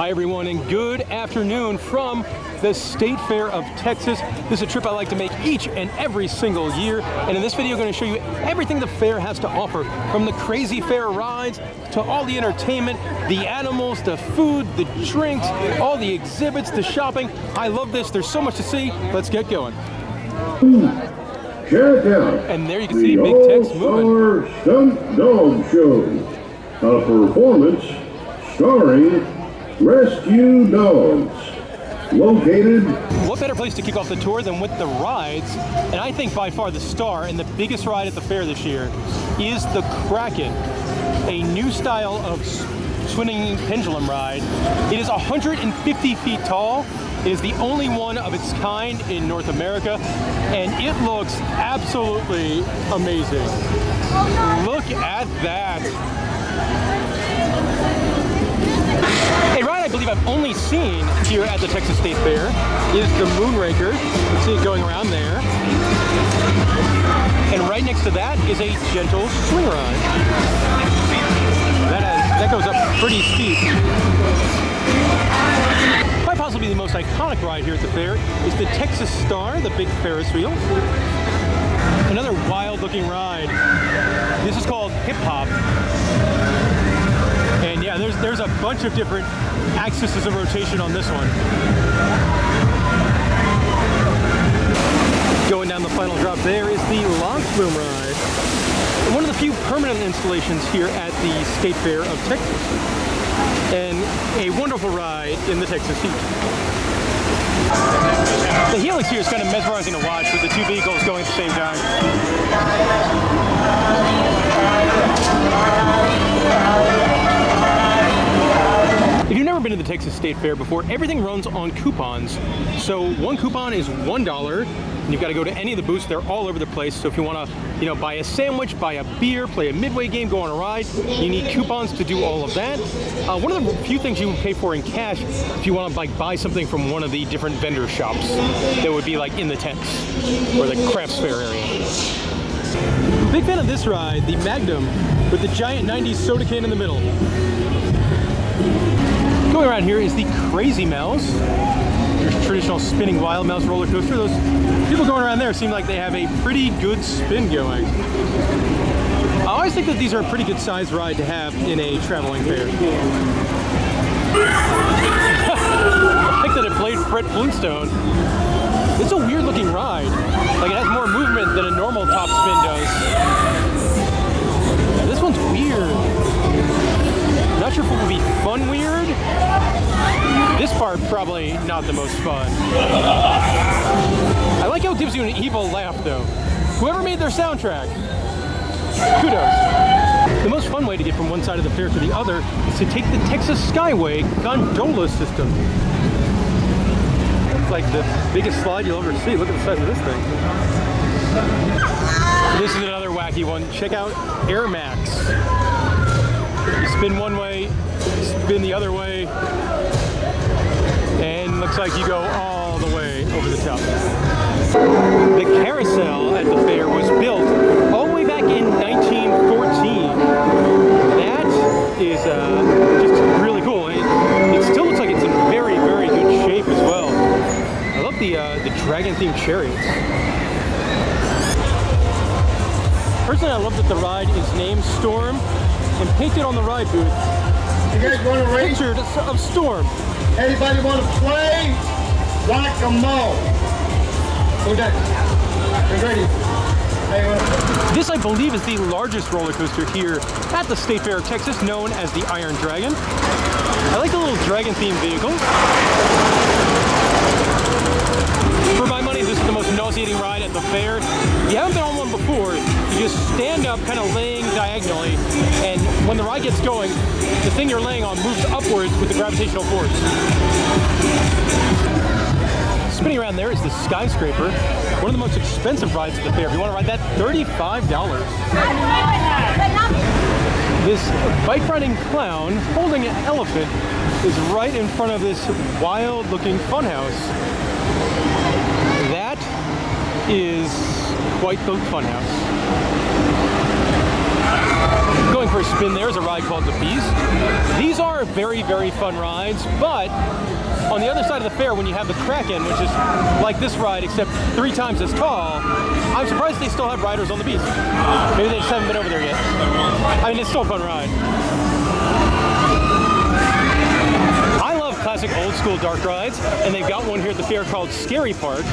Hi everyone, and good afternoon from the State Fair of Texas. This is a trip I like to make each and every single year, and in this video I'm going to show you everything the fair has to offer, from the crazy fair rides to all the entertainment, the animals, the food, the drinks, all the exhibits, the shopping. I love this. There's so much to see. Let's get going. Check out. And there you can see Big Tex moving. Stunt Dog Show, a performance starring rescue dogs. Located. What better place to kick off the tour than with the rides? And I think by far the star and the biggest ride at the fair this year is the Kraken, a new style of swinging pendulum ride. It is 150 feet tall. It is the only one of its kind in North America, and it looks absolutely amazing. Look at that. A ride I believe I've only seen here at the Texas State Fair is the Moonraker. You can see it going around there. And right next to that is a gentle swing ride. That goes up pretty steep. Quite possibly the most iconic ride here at the fair is the Texas Star, the big Ferris wheel. Another wild looking ride. This is called Hip Hop. And yeah, there's a bunch of different axes of rotation on this one. Going down the final drop there is the Log Flume ride. One of the few permanent installations here at the State Fair of Texas. And a wonderful ride in the Texas heat. The helix here is kind of mesmerizing to watch with the two vehicles going at the same time. If you've never been to the Texas State Fair before, everything runs on coupons. So one coupon is $1, and you've got to go to any of the booths. They're all over the place. So if you want to, buy a sandwich, buy a beer, play a midway game, go on a ride, you need coupons to do all of that. One of the few things you would pay for in cash if you want to buy something from one of the different vendor shops that would be like in the tents or the crafts fair area. Big fan of this ride, the Magnum, with the giant 90s soda can in the middle. Going around here is the Crazy Mouse. Your traditional spinning Wild Mouse roller coaster. Those people going around there seem like they have a pretty good spin going. I always think that these are a pretty good sized ride to have in a traveling fair. I like that it played Fred Flintstone. It's a weird looking ride. Like, it has more movement than a normal top spin does. Yeah, this one's weird. Not sure if it would be fun weird. This part probably not the most fun. I like how it gives you an evil laugh though. Whoever made their soundtrack, kudos. The most fun way to get from one side of the fair to the other is to take the Texas Skyway gondola system. It's like the biggest slide you'll ever see. Look at the size of this thing. This is another wacky one. Check out Air Max. You spin one way, spin the other way, and looks like you go all the way over the top. The carousel at the fair was built all the way back in 1914. That is just really cool. It still looks like it's in very, very good shape as well. I love the dragon-themed chariots. Personally, I love that the ride is named Storm, and painted on the ride booth. You guys want to race? Picture of Storm. Anybody want to play? Whack-a-mole. Okay. We're ready. This, I believe, is the largest roller coaster here at the State Fair of Texas, known as the Iron Dragon. I like the little dragon-themed vehicles. For my money, this is the most nauseating ride at the fair. If you haven't been on one before, you just stand up kind of laying diagonally, and when the ride gets going, the thing you're laying on moves upwards with the gravitational force. Spinning around there is the Skyscraper, one of the most expensive rides at the fair. If you want to ride that, $35. This bike riding clown holding an elephant is right in front of this wild looking funhouse. That is quite the funhouse. Going for a spin there is a ride called the Beast. These are very, very fun rides, but on the other side of the fair, when you have the Kraken, which is like this ride except 3 times as tall, I'm surprised they still have riders on the Beast. Maybe they just haven't been over there yet. I mean, it's still a fun ride. I love classic old school dark rides, and they've got one here at the fair called Scary Park.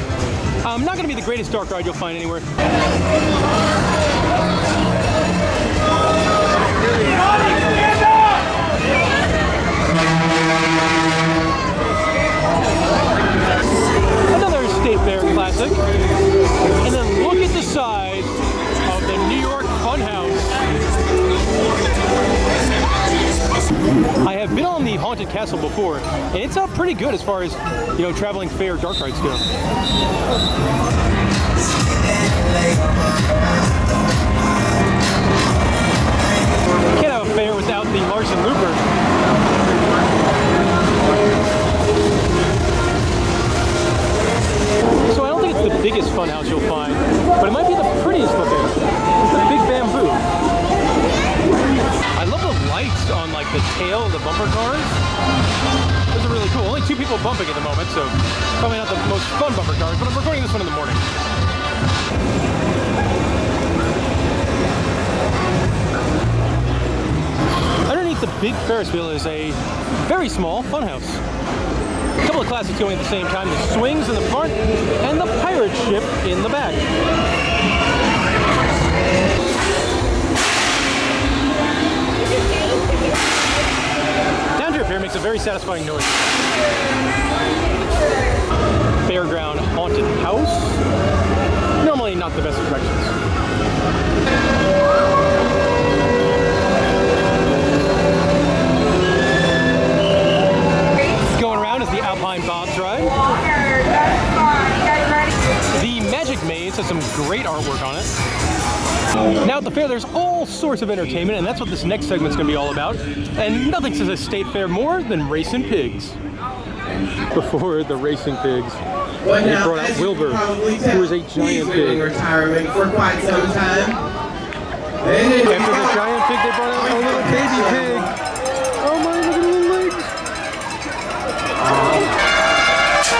Not going to be the greatest dark ride you'll find anywhere. Another State Fair classic. And then look at the size of the New York Funhouse. I have been on the Haunted Castle before, and it's pretty good as far as, you know, traveling fair dark rides go. Can't have a fair without the Larson Looper. So I don't think it's the biggest funhouse you'll find, but it might be the prettiest looking. It's the Big Bamboo. I love the lights on like the tail of the bumper cars. Those are really cool. Only 2 people bumping at the moment, so probably not the most fun bumper cars, but I'm recording this one in the morning. Underneath the big Ferris wheel is a very small funhouse. A couple of classics going at the same time, the swings in the front and the pirate ship in the back. Down here fair makes a very satisfying noise. Fairground Haunted House. Normally not the best attractions. Going around is the Alpine Bob's ride. The Magic Maze has some great artwork on it. Now at the fair, there's all sorts of entertainment, and that's what this next segment's going to be all about. And nothing says a state fair more than racing pigs. Before the racing pigs, they brought out Wilbur, who is a giant pig. Retirement for quite some time. After the giant pig, they brought out a little baby pig. Oh my, look at the little legs.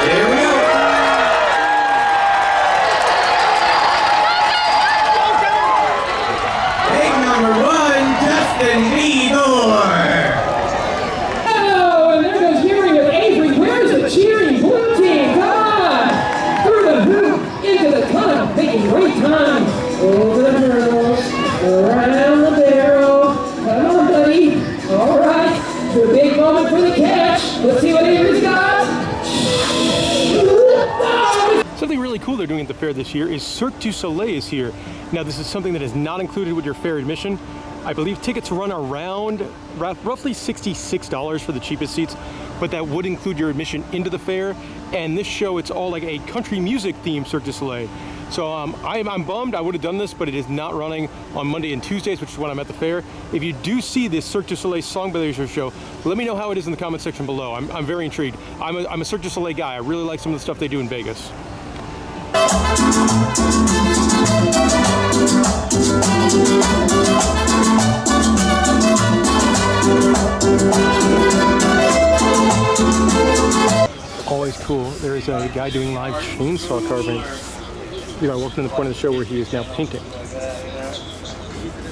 Here we go. Pig number 1, Justin Bieber. Oh, and there goes Gary with Avery. Where's the cheering blue team? Come on! Through the hoop, into the tunnel, making great time. Over the hurdles, around the barrel. Come on, buddy. All right, the big moment for the catch. Let's see what Avery's got. Something really cool they're doing at the fair this year is Cirque du Soleil is here. Now this is something that is not included with your fair admission. I believe tickets run around roughly $66 for the cheapest seats, but that would include your admission into the fair. And this show, it's all like a country music themed Cirque du Soleil. So I'm bummed. I would have done this, but it is not running on Monday and Tuesdays, which is when I'm at the fair. If you do see this Cirque du Soleil Song Beverages show, let me know how it is in the comment section below. I'm very intrigued. I'm a Cirque du Soleil guy. I really like some of the stuff they do in Vegas. Always cool. There is a guy doing live chainsaw carving. You know, I walked in the point of the show where he is now painting.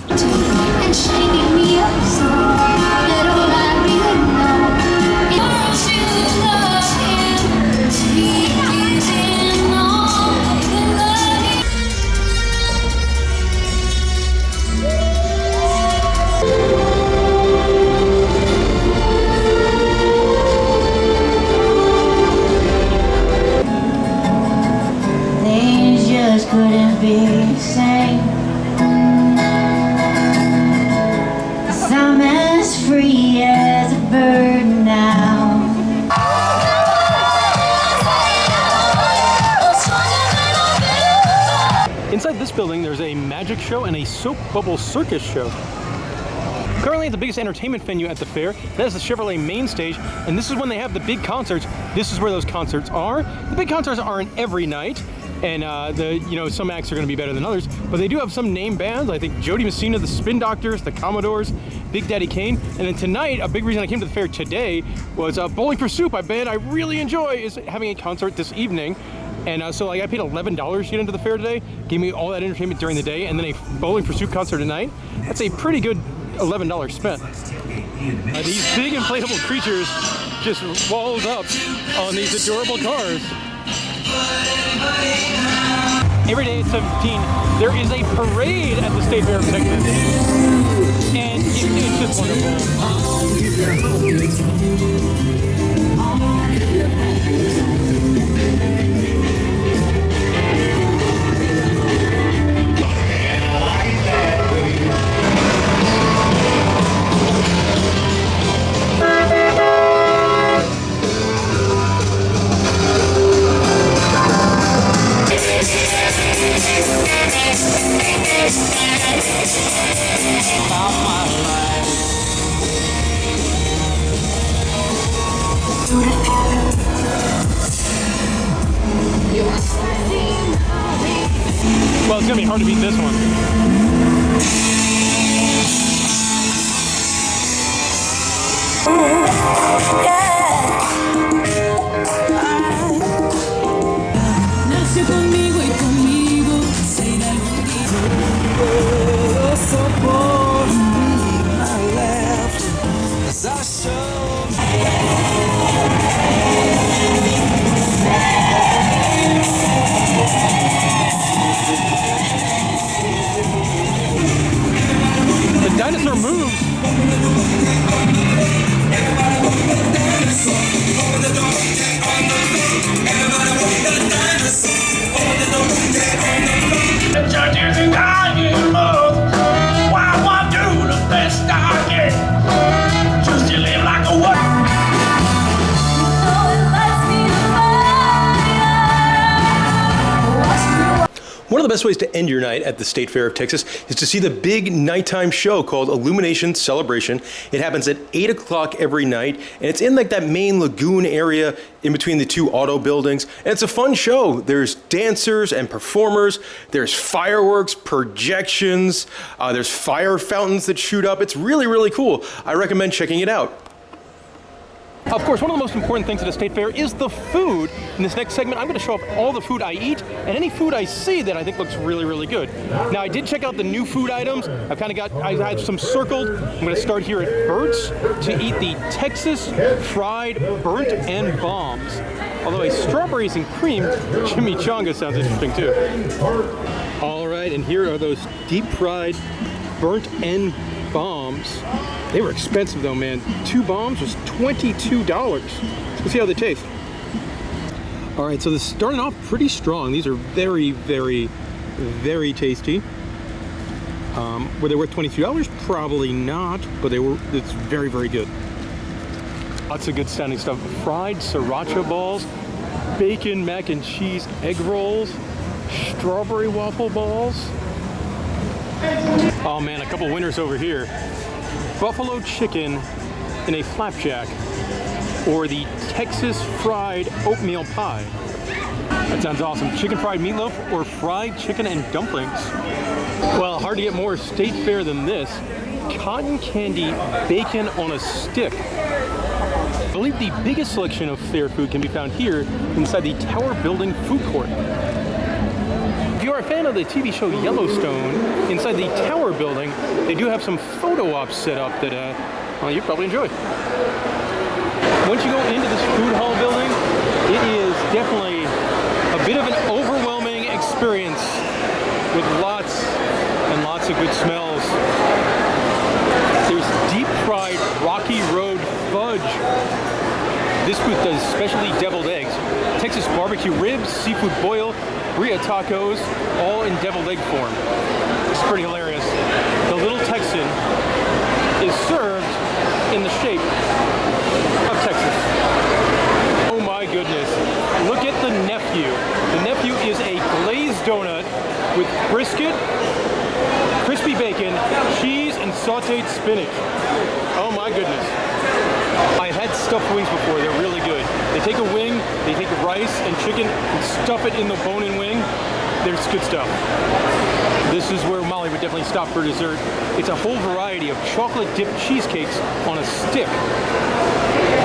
And shaking me up so little I really know. Don't you love him? He is in all the love. Things just couldn't be the same. I'm as free as a bird now. Inside this building, there's a magic show and a soap bubble circus show. Currently the biggest entertainment venue at the fair, that is the Chevrolet main stage, and this is when they have the big concerts. This is where those concerts are. The big concerts aren't every night. And some acts are going to be better than others, but they do have some name bands. I think Jody Messina, the Spin Doctors, the Commodores, Big Daddy Kane. And then tonight, a big reason I came to the fair today was Bowling for Soup, a band I really enjoy, is having a concert this evening. And so I paid $11 to get into the fair today, gave me all that entertainment during the day, and then a Bowling for Soup concert tonight. That's a pretty good $11 spent. These big inflatable creatures just walled up on these adorable cars. Every day at 17, there is a parade at the State Fair of Texas, and it's just Well, it's gonna be hard to beat this one. Nace conmigo y conmigo se da The dinosaur moves. One of the best ways to end your night at the State Fair of Texas is to see the big nighttime show called Illumination Celebration. It happens at 8 o'clock every night, and it's in like that main lagoon area in between the two auto buildings. And it's a fun show. There's dancers and performers, there's fireworks, projections, there's fire fountains that shoot up. It's really, really cool. I recommend checking it out. Of course, one of the most important things at a state fair is the food. In this next segment, I'm going to show off all the food I eat and any food I see that I think looks really, really good. Now, I did check out the new food items. I have some circled. I'm going to start here at Bert's to eat the Texas fried burnt end bombs. Although a strawberries and cream chimichanga sounds interesting too. All right, and here are those deep fried burnt end bombs. They were expensive though, man. 2 bombs was $22. Let's see how they taste. All right, so this is starting off pretty strong. These are very, very, very tasty. Were they worth $22? Probably not, but it's very, very good. Lots of good sounding stuff. Fried sriracha balls, bacon mac and cheese egg rolls, strawberry waffle balls. Oh man, a couple winners over here. Buffalo chicken in a flapjack, or the Texas fried oatmeal pie. That sounds awesome. Chicken fried meatloaf or fried chicken and dumplings. Well, hard to get more state fair than this. Cotton candy bacon on a stick. I believe the biggest selection of fair food can be found here inside the Tower Building food court. If you are a fan of the TV show Yellowstone, inside the Tower Building, they do have some photo ops set up that you'd probably enjoy. Once you go into this food hall building, it is definitely a bit of an overwhelming experience with lots and lots of good smells. There's deep fried Rocky Road fudge. This booth does specialty deviled eggs, Texas barbecue ribs, seafood boil, Bria tacos, all in deviled egg form. It's pretty hilarious. The Little Texan is served in the shape of Texas. Oh my goodness. Look at the nephew. The nephew is a glazed donut with brisket, crispy bacon, cheese, and sauteed spinach. Oh my goodness. I've had stuffed wings before. They're really good. They take a wing, they take rice and chicken and stuff it in the bone-in wing. There's good stuff. This is where Molly would definitely stop for dessert. It's a whole variety of chocolate-dipped cheesecakes on a stick.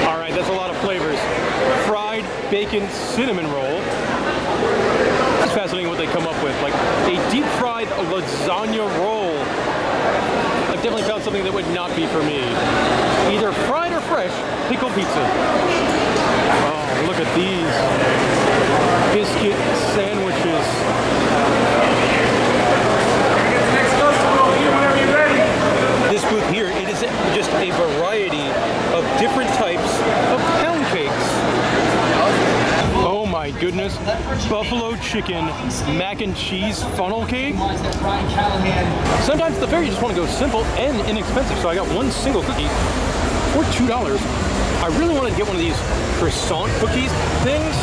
All right, that's a lot of flavors. Fried bacon cinnamon roll. It's fascinating what they come up with, like a deep-fried lasagna roll. I've definitely found something that would not be for me. Either fried or fresh pickled pizza. Oh, look at these biscuit sandwiches. This booth here, it is just a variety of different types of pound cakes. Oh my goodness, buffalo chicken mac and cheese funnel cake. Sometimes at the fair you just want to go simple and inexpensive, so I got one single cookie for $2. I really wanted to get one of these croissant cookies things.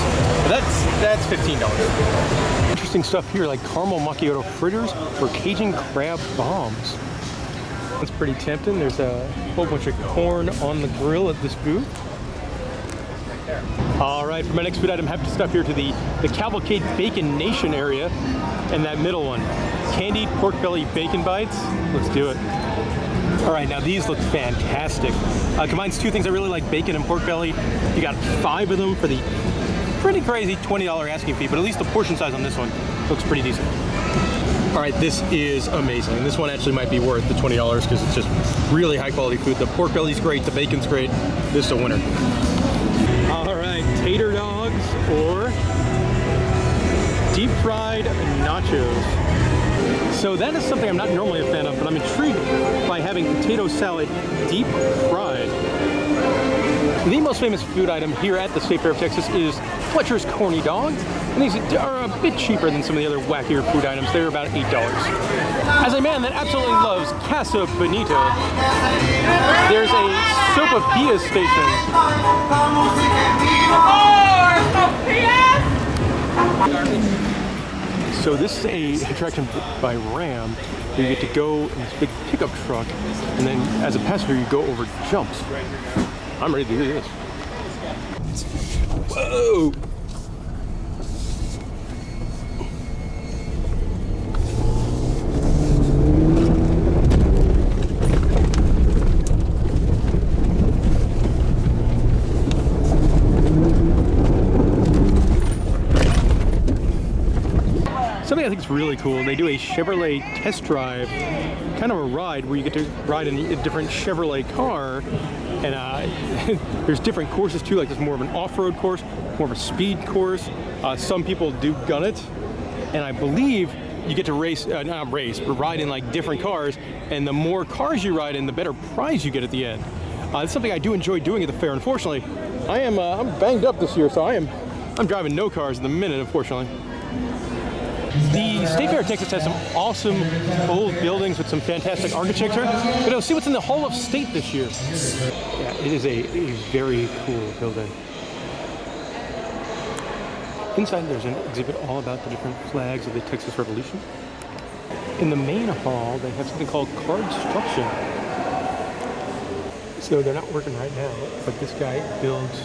That's $15. Interesting stuff here, like caramel macchiato fritters or Cajun crab bombs. That's pretty tempting. There's a whole bunch of corn on the grill at this booth. All right, for my next food item, I have to stop here to the Cavalcade Bacon Nation area and that middle one. Candied pork belly bacon bites. Let's do it. All right, now these look fantastic. Combines two things I really like, bacon and pork belly. You got 5 of them for the pretty crazy $20 asking fee, but at least the portion size on this one looks pretty decent. All right, this is amazing. This one actually might be worth the $20 because it's just really high quality food. The pork belly's great, the bacon's great. This is a winner. All right, tater dogs or deep fried nachos. So that is something I'm not normally a fan of, but I'm intrigued by having potato salad deep fried. The most famous food item here at the State Fair of Texas is Fletcher's Corny Dog. And these are a bit cheaper than some of the other wackier food items. They're about $8. As a man that absolutely loves Casa Bonita, there's a sopapilla station. So this is a attraction by Ram, where you get to go in this big pickup truck, and then as a passenger you go over jumps. I'm ready to do this. Whoa! Something I think is really cool, they do a Chevrolet test drive, kind of a ride where you get to ride in a different Chevrolet car, and there's different courses too, like there's more of an off-road course, more of a speed course. Some people do gun it, and I believe you get to race, not race, but ride in like different cars, and the more cars you ride in, the better prize you get at the end. It's something I do enjoy doing at the fair. Unfortunately, I'm banged up this year, so I'm driving no cars at the minute, unfortunately. The State Fair of Texas has some awesome old buildings with some fantastic architecture. But let's see what's in the Hall of State this year. Yeah, it is a very cool building. Inside there's an exhibit all about the different flags of the Texas Revolution. In the main hall, they have something called cardstruction. So they're not working right now, but this guy builds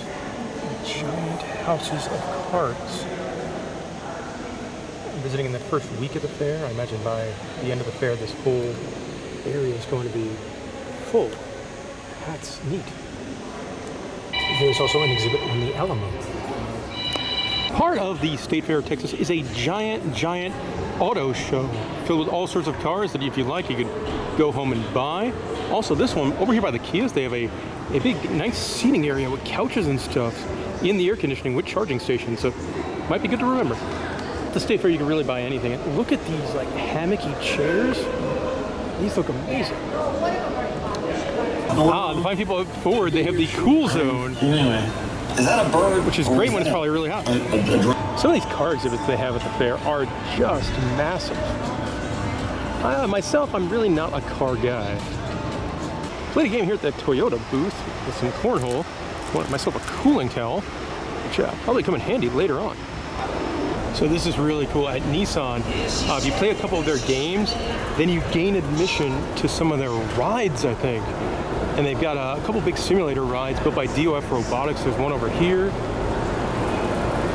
giant houses of cards. Visiting in the first week of the fair. I imagine by the end of the fair, this whole area is going to be full. That's neat. There's also an exhibit on the Alamo. Part of the State Fair of Texas is a giant auto show filled with all sorts of cars that if you like, you could go home and buy. Also, this one, over here by the Kias, they have a big, nice seating area with couches and stuff in the air conditioning with charging stations, so might be good to remember. At the State Fair, you can really buy anything. And look at these like hammocky chairs. These look amazing. The fine people up forward, they have the cool zone. Anyway, is that a bird? Which is great when it's probably really hot. Some of these car exhibits they have at the fair are just massive. Myself, I'm really not a car guy. Played a game here at the Toyota booth with some cornhole. Wanted myself a cooling towel, which probably come in handy later on. So this is really cool. At Nissan, if you play a couple of their games, then you gain admission to some of their rides, I think. And they've got a couple big simulator rides built by DOF Robotics. There's one over here.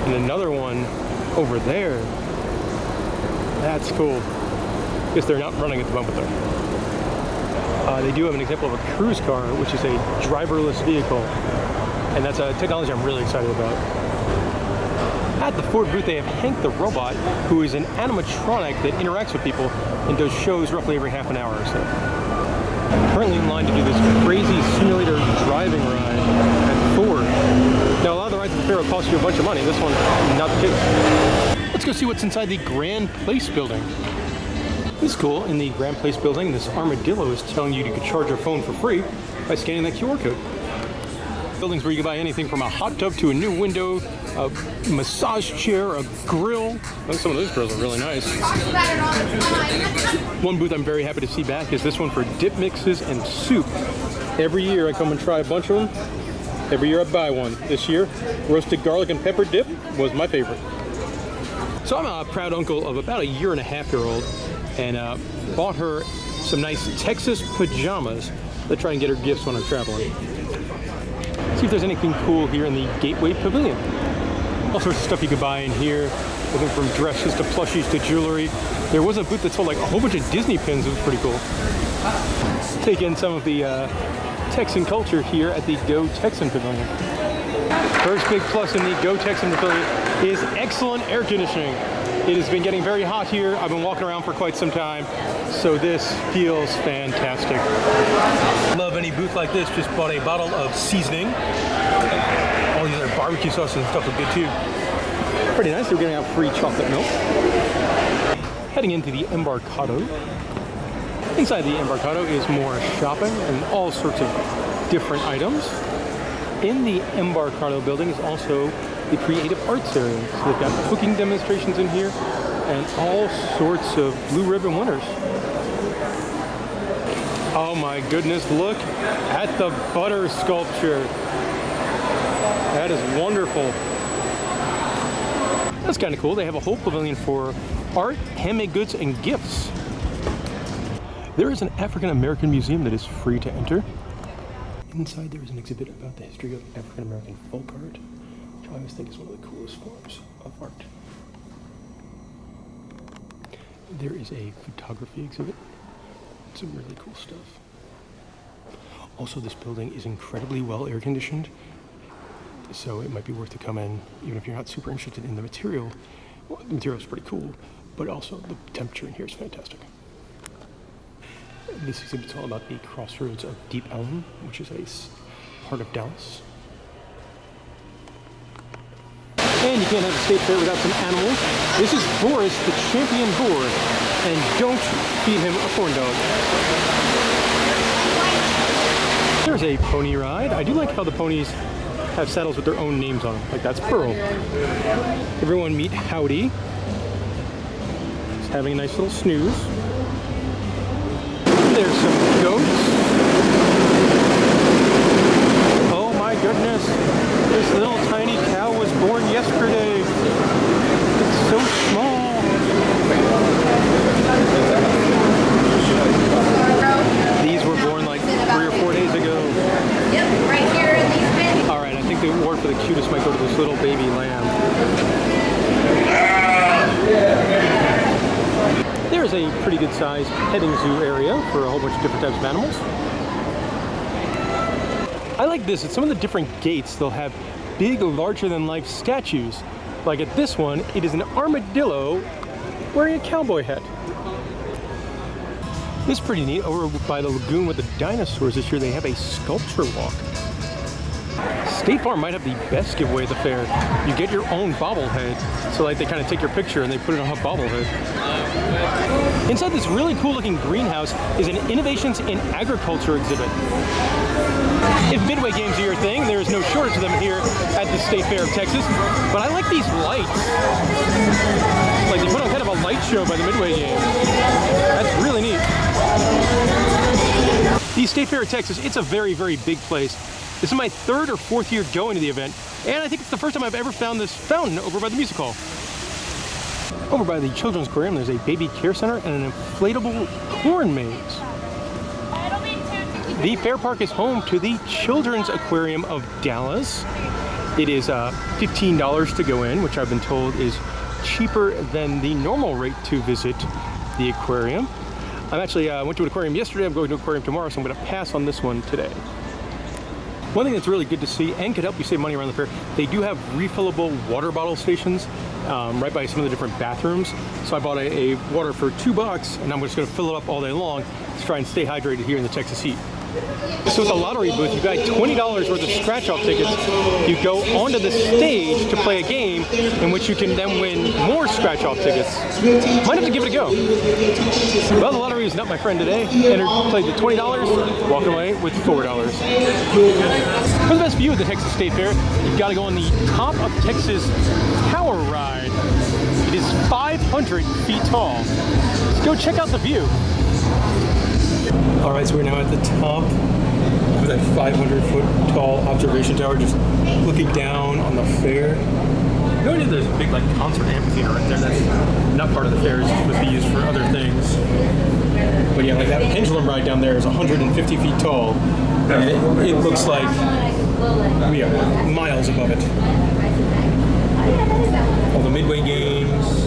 And another one over there. That's cool. Guess they're not running at the moment though. They do have an example of a cruise car, which is a driverless vehicle. And that's a technology I'm really excited about. At the Ford booth, they have Hank the Robot, who is an animatronic that interacts with people and does shows roughly every half an hour or so. I'm currently in line to do this crazy simulator driving ride at Ford. Now, a lot of the rides at the fair will cost you a bunch of money. This one's not the case. Let's go see what's inside the Grand Place building. This is cool. In the Grand Place building, this armadillo is telling you could charge your phone for free by scanning that QR code. Buildings where you can buy anything from a hot tub to a new window, a massage chair, a grill. Oh, some of those grills are really nice. One booth I'm very happy to see back is this one for dip mixes and soup. Every year I come and try a bunch of them. Every year I buy one. This year, roasted garlic and pepper dip was my favorite. So I'm a proud uncle of about a 1.5-year-old and bought her some nice Texas pajamas to try and get her gifts when I'm traveling. See if there's anything cool here in the Gateway Pavilion. All sorts of stuff you could buy in here, everything from dresses to plushies to jewelry. There was a booth that sold like a whole bunch of Disney pins. It was pretty cool. Take in some of the Texan culture here at the Go Texan Pavilion. First big plus in the Go Texan Pavilion is excellent air conditioning. It has been getting very hot here. I've been walking around for quite some time, so this feels fantastic. Love any booth like this. Just bought a bottle of seasoning. All these other barbecue sauces and stuff look good too. Pretty nice. They're getting out free chocolate milk. Heading into the Embarcado. Inside the Embarcado is more shopping and all sorts of different items. In the Embarcado building is also the creative arts area. So they've got cooking demonstrations in here and all sorts of blue ribbon winners. Oh my goodness, look at the butter sculpture. That is wonderful. That's kind of cool. They have a whole pavilion for art, handmade goods, and gifts. There is an African American museum that is free to enter. Inside there is an exhibit about the history of African American folk art, which I always think is one of the coolest forms of art. There is a photography exhibit. Some really cool stuff. Also, this building is incredibly well air conditioned, so it might be worth to come in, even if you're not super interested in the material. Well, the material is pretty cool, but also the temperature in here is fantastic. This exhibit's all about the crossroads of Deep Ellum, which is a part of Dallas. And you can't have a state fair without some animals. This is Boris, the champion boar, and don't feed him a corn dog. There's a pony ride. I do like how the ponies have saddles with their own names on them. Like that's Pearl. Everyone meet Howdy. He's having a nice little snooze. There's some goats. Oh my goodness. This little tiny cow was born yesterday. It's so small. These were born like 3 or 4 days ago. Yep, right here in these bins. Alright, I think the award for the cutest might go to this little baby lamb. There's a pretty good sized petting zoo area for a whole bunch of different types of animals. I like this. At some of the different gates, they'll have big, larger than life statues. Like at this one, it is an armadillo wearing a cowboy hat. This is pretty neat. Over by the lagoon with the dinosaurs this year, they have a sculpture walk. State Farm might have the best giveaway at the fair. You get your own bobblehead. So like they kind of take your picture and they put it on a bobblehead. Inside this really cool looking greenhouse is an Innovations in Agriculture exhibit. If Midway games are your thing, there is no shortage of them here at the State Fair of Texas. But I like these lights. Like they put on kind of a light show by the Midway games. That's really neat. The State Fair of Texas, it's a very, very big place. This is my 3rd or 4th year going to the event, and I think it's the first time I've ever found this fountain over by the music hall. Over by the Children's Aquarium, there's a baby care center and an inflatable corn maze. The Fair Park is home to the Children's Aquarium of Dallas. It is $15 to go in, which I've been told is cheaper than the normal rate to visit the aquarium. I'm actually went to an aquarium yesterday. I'm going to an aquarium tomorrow, so I'm going to pass on this one today. One thing that's really good to see and could help you save money around the fair, they do have refillable water bottle stations right by some of the different bathrooms. So I bought a water for $2, and I'm just going to fill it up all day long to try and stay hydrated here in the Texas heat. So at the lottery booth, you've got $20 worth of scratch-off tickets. You go onto the stage to play a game in which you can then win more scratch-off tickets. Might have to give it a go. Well, the lottery was not my friend today. Played the $20, walking away with $4. For the best view of the Texas State Fair, you've got to go on the Top of Texas Tower Ride. It is 500 feet tall. Let's go check out the view. All right, so we're now at the top of that 500-foot tall observation tower, just looking down on the fair. No idea there's a big like concert amphitheater right there. That's not part of the fair. It's supposed to be used for other things. But yeah, like that pendulum ride down there is 150 feet tall, and it looks like miles above it. All the Midway games.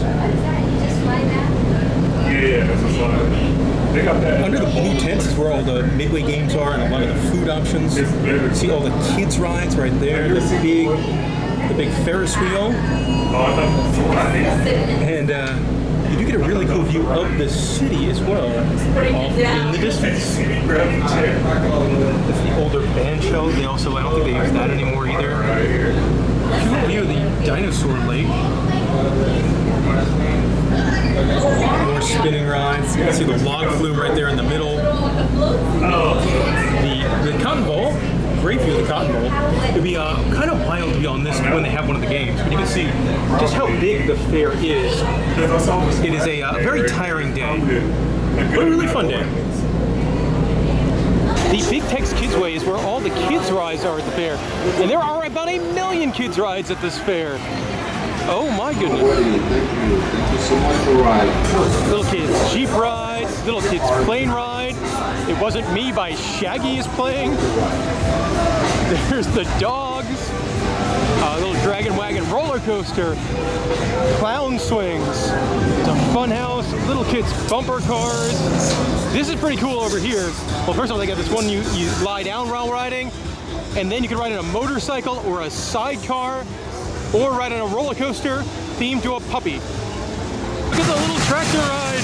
Yeah, that's a slide. They got that. Under the blue tents is where all the Midway games are and a lot of the food options. See all the kids rides right there. The big Ferris wheel. And you do get a really cool view of the city as well, off in the distance. That's the older band shell. They also, I don't think they use that anymore either. Cool view of the Dinosaur Lake. More spinning rides. You can see the log flume right there in the middle. The Cotton Bowl, great view of the Cotton Bowl. It'd be kind of wild to be on this when they have one of the games, but you can see just how big the fair is. It is a very tiring day, but a really fun day. The Big Tex Kids Way is where all the kids rides are at the fair, and there are about 1 million kids rides at this fair. Oh my goodness. Thank you so much for riding. Little kids Jeep ride, little kids plane ride. It Wasn't Me by Shaggy is playing. There's the dogs. Little Dragon Wagon roller coaster. Clown swings. It's a fun house. Little kids bumper cars. This is pretty cool over here. Well, first of all, they got this one you lie down while riding, and then you can ride on a motorcycle or a sidecar, or ride on a roller coaster themed to a puppy. Look at the little tractor ride.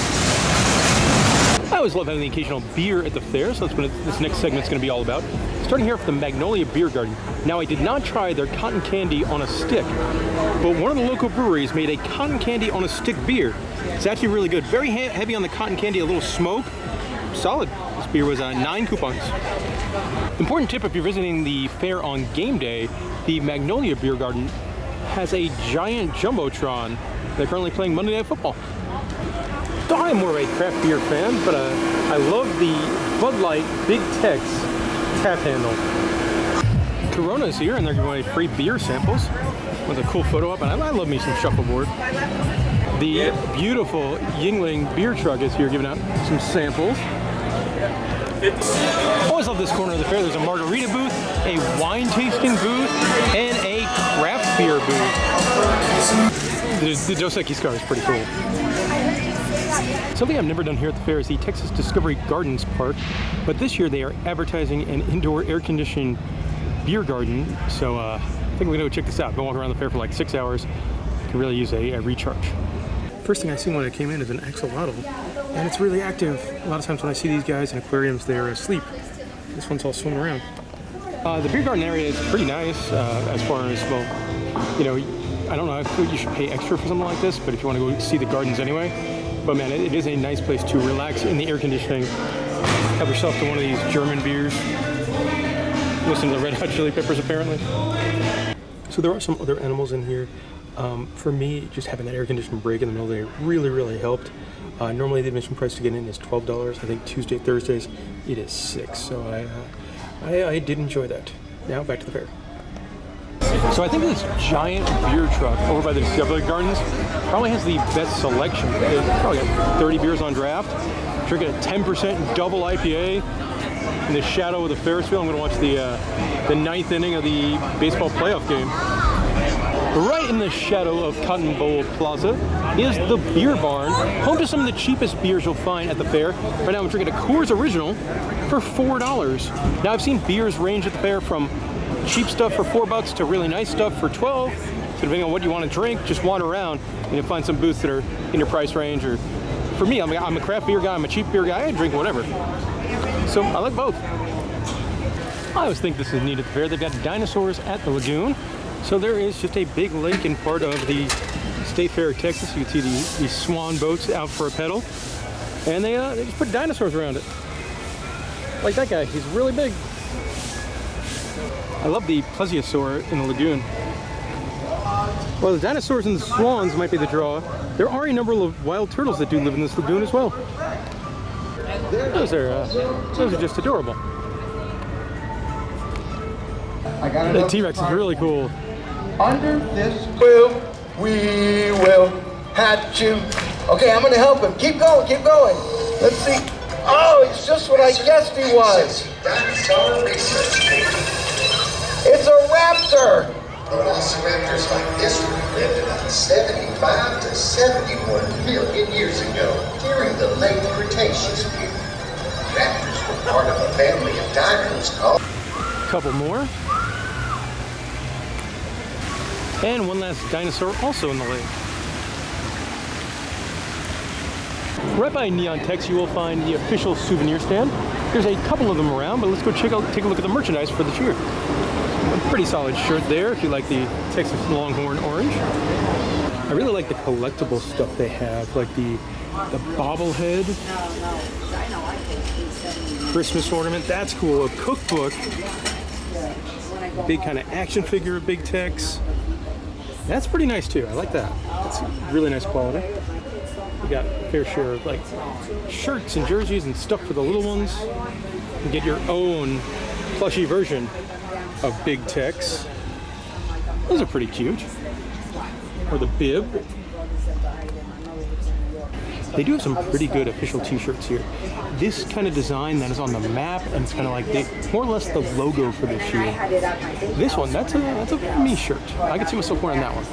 I always love having the occasional beer at the fair, so that's what this next segment's going to be all about. Starting here with the Magnolia Beer Garden. Now, I did not try their cotton candy on a stick, but one of the local breweries made a cotton candy on a stick beer. It's actually really good. Very heavy on the cotton candy, a little smoke. Solid. This beer was 9 coupons. Important tip if you're visiting the fair on game day, the Magnolia Beer Garden has a giant Jumbotron. They're currently playing Monday Night Football. So I am more of a craft beer fan, but I love the Bud Light Big Tex tap handle. Corona's here, and they're giving away free beer samples with a cool photo up, and I love me some shuffleboard. The beautiful Yingling beer truck is here giving out some samples. Always love this corner of the fair. There's a margarita booth, a wine tasting booth, and a craft beer booth. The Dos Equis car is pretty cool. Something I've never done here at the fair is the Texas Discovery Gardens Park, but this year they are advertising an indoor air-conditioned beer garden, so I think we're gonna go check this out. Been walking around the fair for like 6 hours. Can really use a recharge. First thing I see when I came in is an axolotl, and it's really active. A lot of times when I see these guys in aquariums, they're asleep. This one's all swimming around. The beer garden area is pretty nice as far as, well, you know, I don't know, I feel you should pay extra for something like this, but if you want to go see the gardens anyway. But man, it is a nice place to relax in the air conditioning. Have yourself to one of these German beers. Listen to the Red Hot Chili Peppers, apparently. So there are some other animals in here. For me, just having that air-conditioned break in the middle of the day really, really helped. Normally the admission price to get in is $12. I think Tuesday, Thursdays, it is $6. So I did enjoy that. Now back to the fair. So I think this giant beer truck over by the Discovery Gardens probably has the best selection. They probably got 30 beers on draft. Drinking a 10% double IPA in the shadow of the Ferris wheel. I'm going to watch the 9th inning of the baseball playoff game. Right in the shadow of Cotton Bowl Plaza is the Beer Barn, home to some of the cheapest beers you'll find at the fair. Right now I'm drinking a Coors Original for $4. Now I've seen beers range at the fair from cheap stuff for $4 to really nice stuff for $12. So depending on what you want to drink, just wander around and you'll find some booths that are in your price range. Or for me, I'm a craft beer guy, I'm a cheap beer guy, I drink whatever. So I like both. I always think this is neat at the fair. They've got dinosaurs at the lagoon. So there is just a big lake in part of the State Fair of Texas. You can see these swan boats out for a pedal. And they just put dinosaurs around it. Like that guy, he's really big. I love the plesiosaur in the lagoon. Well, the dinosaurs and the swans might be the draw. There are a number of wild turtles that do live in this lagoon as well. Those are just adorable. The T-Rex is really cool. Under this we will hatch you. Okay, I'm gonna help him. Keep going, keep going. Let's see. Oh, he's just what I guessed he was. It's a raptor. Velociraptors like this one lived about 75 to 71 million years ago during the late Cretaceous period. Raptors were part of a family of dinos called... Couple more. And one last dinosaur also in the lake. Right by Neon Tex, you will find the official souvenir stand. There's a couple of them around, but let's go take a look at the merchandise for the cheer. A pretty solid shirt there if you like the Texas Longhorn orange. I really like the collectible stuff they have, like the bobblehead, Christmas ornament. That's cool. A cookbook, big kind of action figure of Big Tex. That's pretty nice too. I like that. It's really nice quality. You got a fair share of like shirts and jerseys and stuff for the little ones. You can get your own plushy version of Big Tex. Those are pretty cute. Or the bib. They do have some pretty good official t-shirts here. This kind of design that is on the map, and it's kind of like more or less the logo for this year. This one, that's a me shirt. I could see myself wearing that one.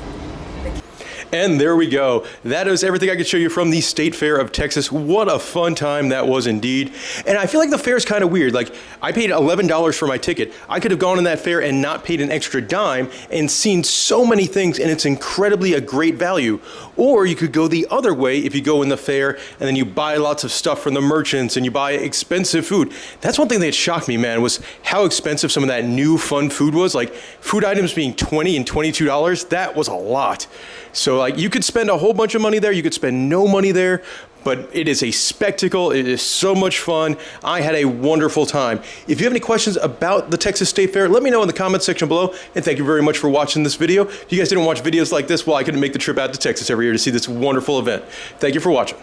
And there we go. That is everything I could show you from the State Fair of Texas. What a fun time that was indeed. And I feel like the fair is kind of weird. Like, I paid $11 for my ticket. I could have gone in that fair and not paid an extra dime and seen so many things, and it's incredibly a great value. Or you could go the other way if you go in the fair and then you buy lots of stuff from the merchants and you buy expensive food. That's one thing that shocked me, man, was how expensive some of that new fun food was. Like, food items being $20 and $22, that was a lot. So like, you could spend a whole bunch of money there, you could spend no money there, but it is a spectacle. It is so much fun. I had a wonderful time. If you have any questions about the Texas State Fair, let me know in the comments section below, and thank you very much for watching this video. If you guys didn't watch videos like this, well, I couldn't make the trip out to Texas every year to see this wonderful event. Thank you for watching.